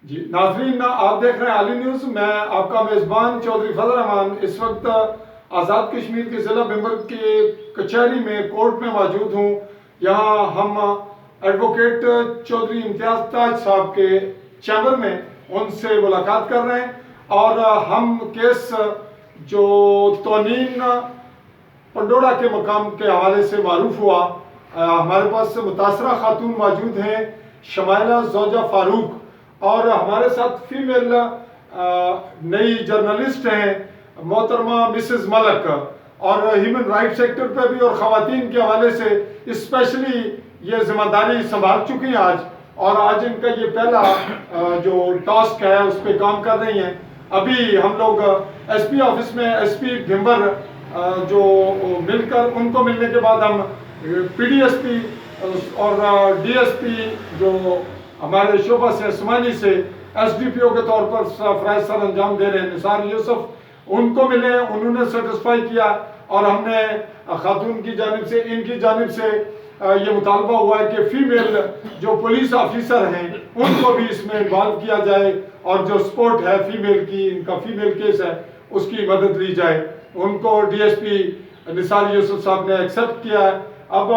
جی ناظرین، آپ دیکھ رہے ہیں علی نیوز. میں آپ کا میزبان چودھری فضل رحمان اس وقت آزاد کشمیر کے ضلع بمبر کے کچہری میں کورٹ میں موجود ہوں. یہاں ہم ایڈوکیٹ چودھری امتیاز تاج صاحب کے چیمبر میں ان سے ملاقات کر رہے ہیں اور ہم کیس جو توہین پنڈوڑا کے مقام کے حوالے سے معروف ہوا، ہمارے پاس متاثرہ خاتون موجود ہیں شمائلہ زوجہ فاروق، اور ہمارے ساتھ فیمیل نئی جرنلسٹ ہیں محترمہ مسز ملک، اور ہیومن رائٹ سیکٹر پہ بھی اور خواتین کے حوالے سے اسپیشلی یہ ذمہ داری سنبھال چکی ہیں آج، اور آج ان کا یہ پہلا جو ٹاسک ہے اس پہ کام کر رہی ہیں. ابھی ہم لوگ ایس پی آفس میں ایس پی بھمبر جو مل کر ان کو ملنے کے بعد ہم پی ڈی ایس پی اور ڈی ایس پی جو ہمارے شعبہ سے عثمانی سے ایس ڈی پی او کے طور پر فرائض سر انجام دے رہے ہیں نثار یوسف، ان کو ملے، انہوں نے سیٹسفائی کیا، اور ہم نے خاتون کی جانب سے ان کی جانب سے یہ مطالبہ ہوا ہے کہ فیمیل جو پولیس آفیسر ہیں ان کو بھی اس میں انوالو کیا جائے، اور جو سپورٹ ہے فیمیل کی، ان کا فیمیل کیس ہے اس کی مدد لی جائے. ان کو ڈی ایس پی نثار یوسف صاحب نے ایکسپٹ کیا ہے. اب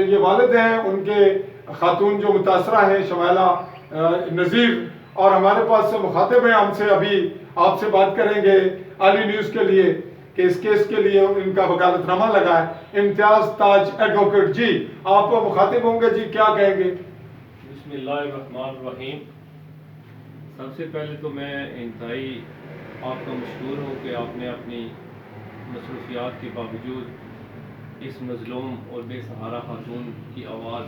یہ والد ہیں ان کے خاتون جو متاثرہ ہیں شمائلہ نذیر، اور ہمارے پاس مخاطب ہیں ہم سے، ابھی آپ سے بات کریں گے علی نیوز کے لیے کہ اس کیس کے لیے ان کا وکالت نامہ لگا ہے. امتیاز تاج ایڈوکیٹ، جی آپ مخاطب ہوں گے، جی کیا کہیں گے؟ بسم اللہ الرحمن الرحیم. سب سے پہلے تو میں انتہائی آپ کا مشکور ہوں کہ آپ نے اپنی مصروفیات کے باوجود اس مظلوم اور بے سہارا خاتون کی آواز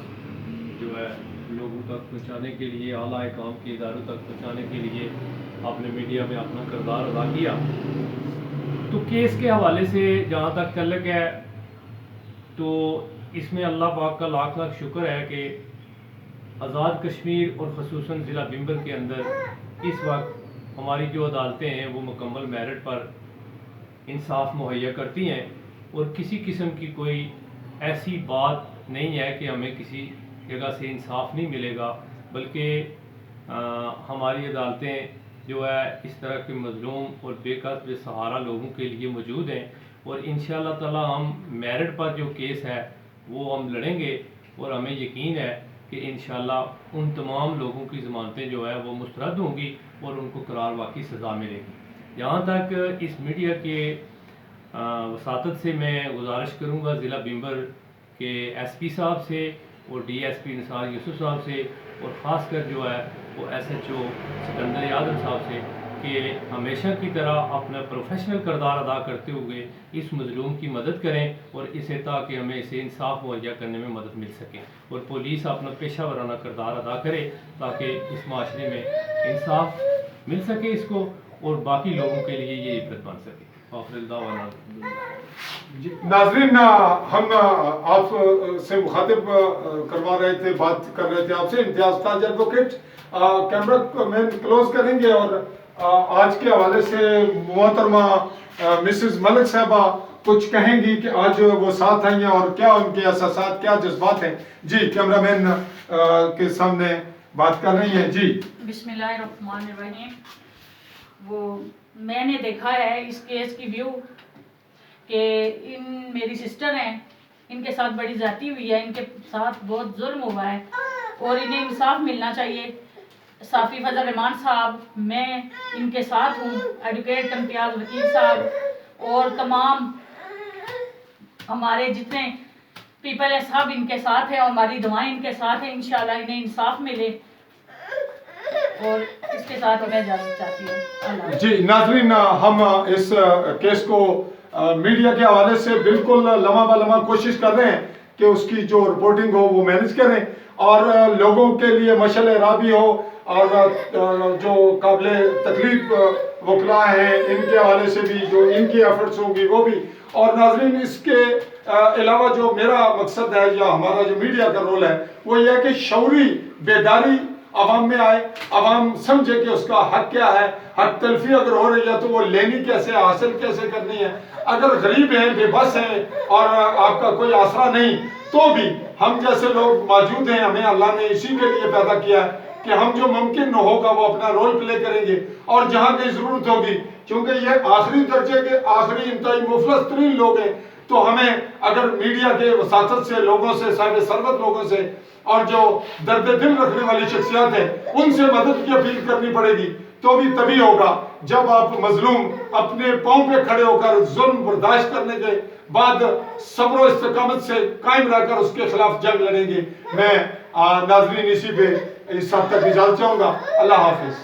جو ہے لوگوں تک پہنچانے کے لیے، اعلیٰ کام کے اداروں تک پہنچانے کے لیے آپ نے میڈیا میں اپنا کردار ادا کیا. تو کیس کے حوالے سے جہاں تک تعلق ہے تو اس میں اللہ پاک کا لاکھ لاکھ شکر ہے کہ آزاد کشمیر اور خصوصاً ضلع بمبر کے اندر اس وقت ہماری جو عدالتیں ہیں وہ مکمل میرٹ پر انصاف مہیا کرتی ہیں، اور کسی قسم کی کوئی ایسی بات نہیں ہے کہ ہمیں کسی جگہ سے انصاف نہیں ملے گا، بلکہ ہماری عدالتیں جو ہے اس طرح کے مظلوم اور بے کس بے سہارا لوگوں کے لیے موجود ہیں. اور انشاءاللہ تعالی ہم میرٹ پر جو کیس ہے وہ ہم لڑیں گے، اور ہمیں یقین ہے کہ انشاءاللہ ان تمام لوگوں کی ضمانتیں جو ہے وہ مسترد ہوں گی اور ان کو قرار واقعی سزا ملے گی. جہاں تک اس میڈیا کے وساطت سے میں گزارش کروں گا ضلع بمبر کے ایس پی صاحب سے اور ڈی ایس پی نثار یوسف صاحب سے، اور خاص کر جو ہے وہ S H O Sikandar Yadav صاحب سے، کہ ہمیشہ کی طرح اپنا پروفیشنل کردار ادا کرتے ہوئے اس مظلوم کی مدد کریں، اور اسے تاکہ ہمیں اسے انصاف مہیا کرنے میں مدد مل سکے، اور پولیس اپنا پیشہ ورانہ کردار ادا کرے تاکہ اس معاشرے میں انصاف مل سکے اس کو، اور باقی لوگوں کے لیے یہ عبرت بن سکے. ناظرین، ہم آپ سے مخاطب کروا رہے تھے، بات کر رہے تھے آپ سے. امتیاز تاج ایڈوکیٹ کیمرہ میں کلوز کریں گے، اور آج کے حوالے سے محترمہ مسز ملک صاحبہ کچھ کہیں گی کہ آج وہ ساتھ آئی ہیں اور کیا ان کے احساسات، کیا جذبات ہیں. جی کیمرہ مین کے سامنے بات کر رہی ہیں. جی بسم اللہ الرحمن الرحیم. وہ میں نے دیکھا ہے اس کیس کی ویو کہ میری سسٹر ہیں، ان کے ساتھ بڑی زیادتی ہوئی ہے، ان کے ساتھ بہت ظلم ہوا ہے اور انہیں انصاف ملنا چاہیے. صافی فضل رحمان صاحب، میں ان کے ساتھ ہوں، ایڈوکیٹ امتیاز وکیل صاحب اور تمام ہمارے جتنے پیپل ہیں سب ان کے ساتھ ہیں، اور ہماری دعائیں ان کے ساتھ ہیں. انشاءاللہ انہیں انصاف ملے، اور اس کے ساتھ میں اجازت چاہتی ہوں. جی ناظرین، ہم اس کیس کو میڈیا کے حوالے سے بالکل لمحہ بہ لمحہ کوشش کر رہے ہیں کہ اس کی جو رپورٹنگ ہو وہ مینج کریں، اور لوگوں کے لیے مشعل راہ بھی ہو، اور جو قابل تکلیف وکلاء ہیں ان کے حوالے سے بھی جو ان کی ایفرٹس ہوں گی وہ بھی. اور ناظرین، اس کے علاوہ جو میرا مقصد ہے یا ہمارا جو میڈیا کا رول ہے وہ یہ ہے کہ شعوری بیداری عوام میں آئے، عوام سمجھے کہ اس کا حق کیا ہے. حق تلفی اگر ہو رہی ہے تو وہ لینی کیسے، حاصل کیسے کرنی ہے. اگر غریب ہیں، بے بس ہیں اور آپ کا کوئی آسرا نہیں، تو بھی ہم جیسے لوگ موجود ہیں. ہمیں اللہ نے اسی کے لیے پیدا کیا ہے کہ ہم جو ممکن نہ ہوگا وہ اپنا رول پلے کریں گے، اور جہاں کی ضرورت ہوگی، چونکہ یہ آخری درجے کے آخری انتہائی مفلس ترین لوگ ہیں، تو ہمیں اگر میڈیا کے وساطت سے، لوگوں سے، صاحب ثروت لوگوں سے، اور جو درد دل رکھنے والی شخصیات ہیں ان سے مدد کی اپیل کرنی پڑے گی، تو بھی تبھی ہوگا جب آپ مظلوم اپنے پاؤں پہ کھڑے ہو کر ظلم برداشت کرنے کے بعد صبر و استقامت سے قائم رہ کر اس کے خلاف جنگ لڑیں گے۔ میں ناظرین اسی پہ اس حد تک اجازت چاہوں گا۔ اللہ حافظ۔